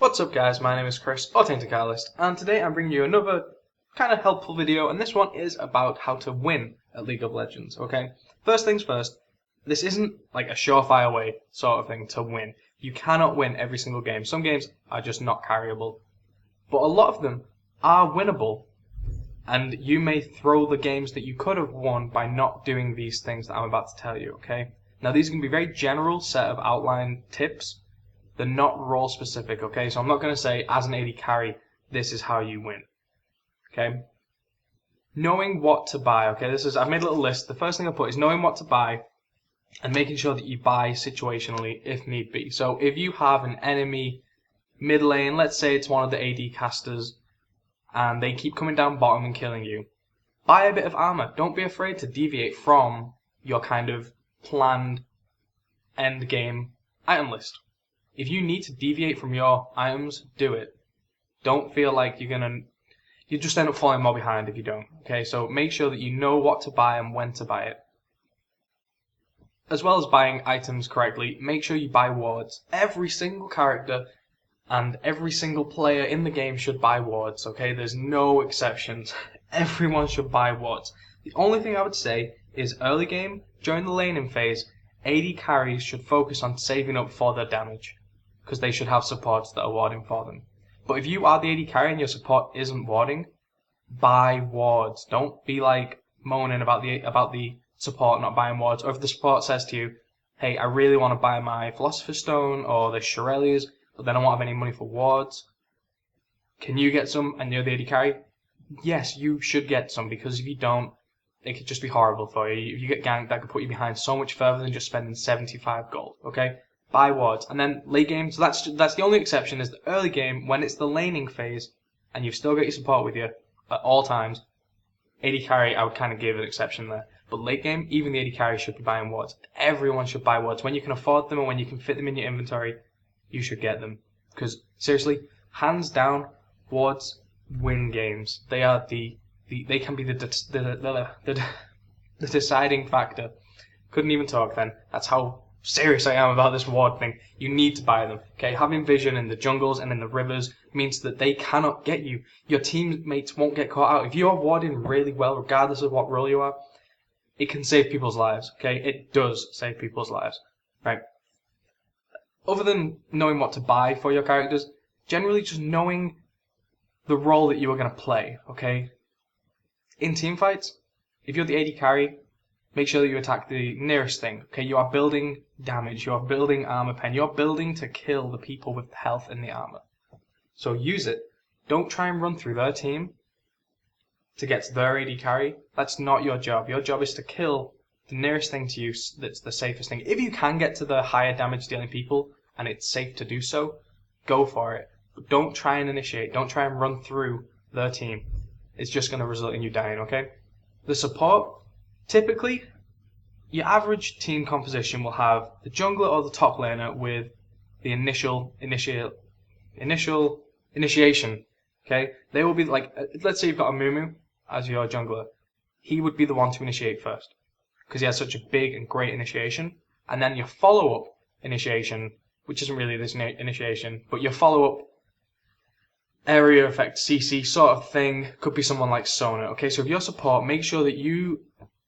What's up guys, my name is Chris, or TaintedCatalyst, and today I'm bringing you another kind of helpful video, and this one is about how to win at League of Legends, okay? First things first, this isn't like a surefire way sort of thing to win. You cannot win every single game. Some games are just not carryable, but a lot of them are winnable, and you may throw the games that you could have won by not doing these things that I'm about to tell you, okay? Now these can be very general set of outline tips. They're not role specific, okay? So I'm not going to say, as an AD carry, this is how you win, okay? Knowing what to buy, okay? I've made a little list. The first thing I put is knowing what to buy and making sure that you buy situationally if need be. So if you have an enemy mid lane, let's say it's one of the AD casters, and they keep coming down bottom and killing you, buy a bit of armor. Don't be afraid to deviate from your kind of planned end game item list. If you need to deviate from your items, do it. Don't feel like you just end up falling more behind if you don't. Okay, so make sure that you know what to buy and when to buy it. As well as buying items correctly, make sure you buy wards. Every single character and every single player in the game should buy wards, okay? There's no exceptions. Everyone should buy wards. The only thing I would say is early game, during the laning phase, AD carries should focus on saving up for their damage, because they should have supports that are warding for them. But if you are the AD carry and your support isn't warding, buy wards. Don't be like moaning about the support not buying wards. Or if the support says to you, hey, I really want to buy my Philosopher's Stone or the Shirelles, but then I won't have any money for wards, can you get some and you're the AD carry? Yes, you should get some, because if you don't, it could just be horrible for you. If you get ganked, that could put you behind so much further than just spending 75 gold, okay? Buy wards. And then late game, so that's the only exception, is the early game, when it's the laning phase and you've still got your support with you at all times. AD carry, I would kind of give an exception there. But late game, even the AD carry should be buying wards. Everyone should buy wards. When you can afford them and when you can fit them in your inventory, you should get them. Because seriously, hands down, wards win games. They can be the deciding factor. Couldn't even talk then. That's how serious I am about this ward thing. You need to buy them. Okay, having vision in the jungles and in the rivers means that they cannot get you. Your teammates won't get caught out. If you are warding really well, regardless of what role you are, it can save people's lives. Okay, it does save people's lives. Right. Other than knowing what to buy for your characters, generally just knowing the role that you are going to play. Okay. In teamfights, if you're the AD carry, make sure that you attack the nearest thing. Okay, you are building damage, you are building armor pen, you're building to kill the people with the health and the armor. So use it. Don't try and run through their team to get to their AD carry. That's not your job. Your job is to kill the nearest thing to you that's the safest thing. If you can get to the higher damage dealing people and it's safe to do so, go for it. But don't try and initiate. Don't try and run through their team. It's just going to result in you dying, okay? The support, typically, your average team composition will have the jungler or the top laner with the initiation. Okay, they will be like, let's say you've got a Mumu as your jungler. He would be the one to initiate first, because he has such a big and great initiation. And then your follow-up initiation, which isn't really this initiation, but your follow-up area effect CC sort of thing could be someone like Sona. Okay, so if you're support, make sure that you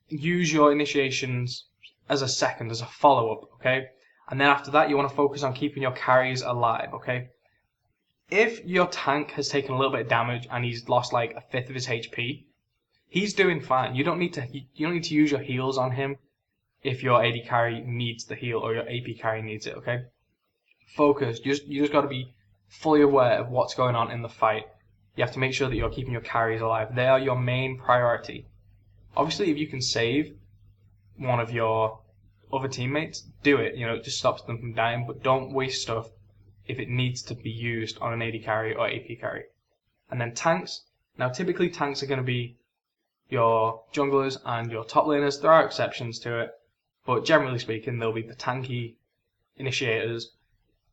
use your initiations as a second, as a follow-up, okay? And then after that, you want to focus on keeping your carries alive, okay? If your tank has taken a little bit of damage and he's lost like a fifth of his HP, he's doing fine. You don't need to use your heals on him if your AD carry needs the heal or your AP carry needs it, okay? Focus. You just got to be fully aware of what's going on in the fight. You have to make sure that you're keeping your carries alive. They are your main priority. Obviously, if you can save one of your other teammates, do it. You know, it just stops them from dying, but don't waste stuff if it needs to be used on an AD carry or AP carry. And then tanks. Now, typically tanks are going to be your junglers and your top laners. There are exceptions to it, but generally speaking, they'll be the tanky initiators.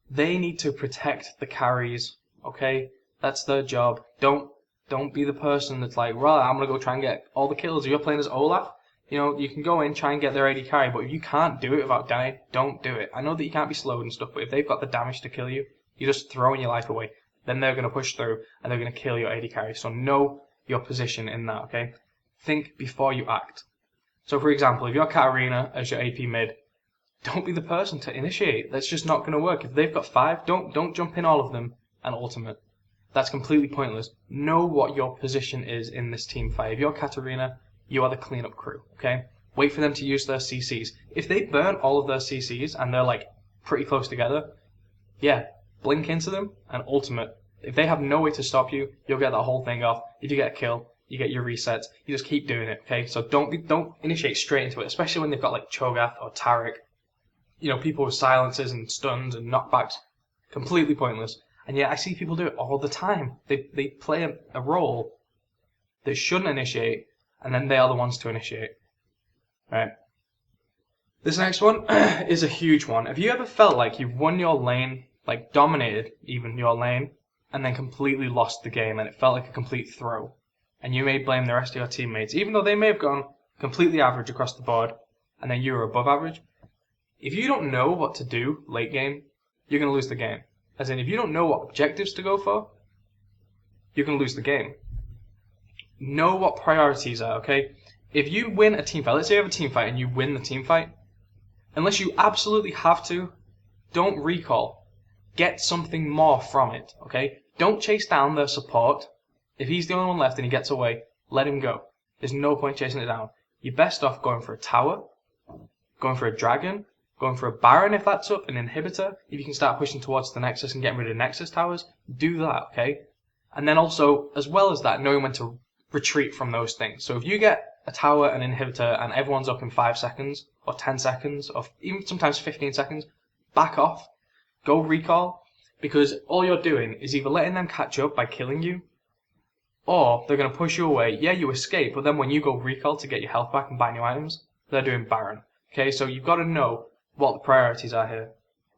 They need to protect the carries, okay? That's their job. Don't be the person that's like, well, I'm going to go try and get all the kills. If you're playing as Olaf, you know, you can go in, try and get their AD carry, but if you can't do it without dying, don't do it. I know that you can't be slowed and stuff, but if they've got the damage to kill you, You're just throwing your life away. Then they're going to push through and they're going to kill your AD carry. So know your position in that, okay? Think before you act. So for example, if you're Katarina as your AP mid, don't be the person to initiate. That's just not going to work. If they've got 5, don't jump in all of them and ultimate. That's completely pointless. Know what your position is in this team fight. If you're Katarina, you are the cleanup crew, okay? Wait for them to use their CCs. If they burn all of their CCs and they're like pretty close together, yeah, blink into them and ultimate. If they have no way to stop you, you'll get that whole thing off. If you get a kill, you get your resets. You just keep doing it, okay? So don't initiate straight into it, especially when they've got like Cho'Gath or Taric. You know, people with silences and stuns and knockbacks. Completely pointless. And yet I see people do it all the time. They play a role that shouldn't initiate, and then they are the ones to initiate. Right. This next one is a huge one. Have you ever felt like you've won your lane, like dominated even your lane, and then completely lost the game and it felt like a complete throw? And you may blame the rest of your teammates, even though they may have gone completely average across the board, and then you were above average. If you don't know what to do late game, you're going to lose the game. As in, if you don't know what objectives to go for, you're going to lose the game. Know what priorities are, okay? If you win a team fight, let's say you have a team fight and you win the team fight, unless you absolutely have to, don't recall. Get something more from it, okay? Don't chase down their support. If he's the only one left and he gets away, let him go. There's no point chasing it down. You're best off going for a tower, going for a dragon, going for a Baron if that's up, an inhibitor. If you can start pushing towards the Nexus and getting rid of Nexus towers, do that, okay? And then also, as well as that, knowing when to retreat from those things. So if you get a tower, an inhibitor, and everyone's up in 5 seconds, or 10 seconds, or even sometimes 15 seconds, back off, go recall, because all you're doing is either letting them catch up by killing you, or they're going to push you away. Yeah, you escape, but then when you go recall to get your health back and buy new items, they're doing Baron. Okay, so you've got to know what the priorities are here.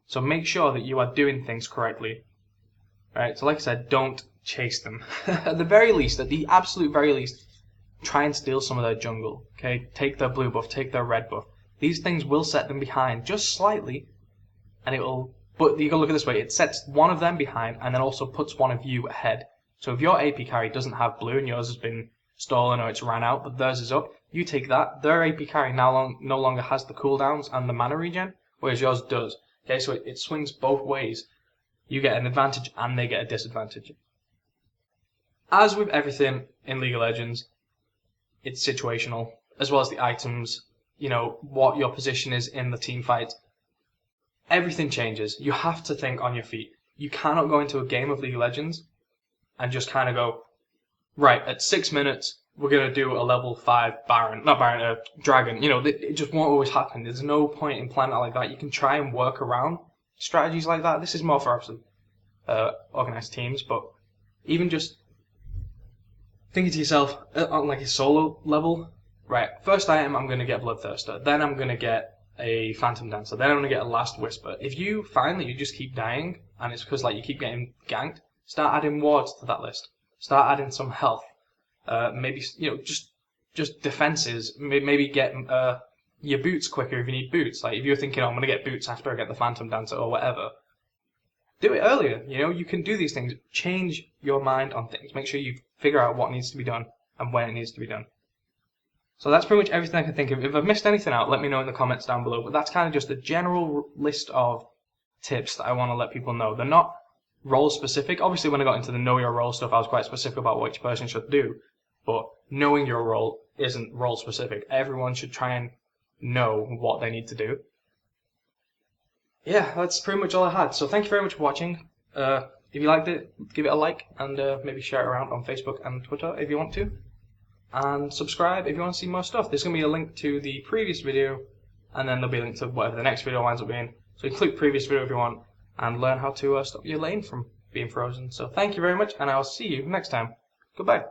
So make sure that you are doing things correctly. Right, so like I said, don't chase them. At the very least, at the absolute very least, try and steal some of their jungle. Okay, take their blue buff, take their red buff. These things will set them behind just slightly, and it will. But you gotta look at it this way: it sets one of them behind, and then also puts one of you ahead. So if your AP carry doesn't have blue and yours has been stolen or it's ran out, but theirs is up, you take that. Their AP carry no longer has the cooldowns and the mana regen, whereas yours does. Okay, so it swings both ways. You get an advantage and they get a disadvantage. As with everything in League of Legends, it's situational, as well as the items, you know, what your position is in the team fight. Everything changes. You have to think on your feet. You cannot go into a game of League of Legends and just kind of go, right, at 6 minutes, we're going to do a level 5 dragon. You know, it just won't always happen. There's no point in planning it like that. You can try and work around strategies like that. This is more for obviously organized teams, but even just thinking to yourself on like a solo level, right, first item I'm going to get Bloodthirster, then I'm going to get a Phantom Dancer, then I'm going to get a Last Whisper. If you find that you just keep dying, and it's because like you keep getting ganked, start adding wards to that list. Start adding some health. Maybe, you know, just defenses. Maybe get your boots quicker if you need boots. Like if you're thinking, oh, I'm going to get boots after I get the Phantom Dancer or whatever, do it earlier. You know, you can do these things. Change your mind on things. Make sure you figure out what needs to be done and when it needs to be done. So that's pretty much everything I can think of. If I've missed anything out, let me know in the comments down below. But that's kind of just a general list of tips that I want to let people know. They're not role specific. Obviously, when I got into the know your role stuff, I was quite specific about what each person should do. But knowing your role isn't role specific. Everyone should try and know what they need to do. Yeah, that's pretty much all I had. So thank you very much for watching. If you liked it, give it a like and maybe share it around on Facebook and Twitter if you want to. And subscribe if you want to see more stuff. There's going to be a link to the previous video, and then there'll be a link to whatever the next video winds up being. So you can click the previous video if you want and learn how to stop your lane from being frozen. So thank you very much, and I'll see you next time. Goodbye.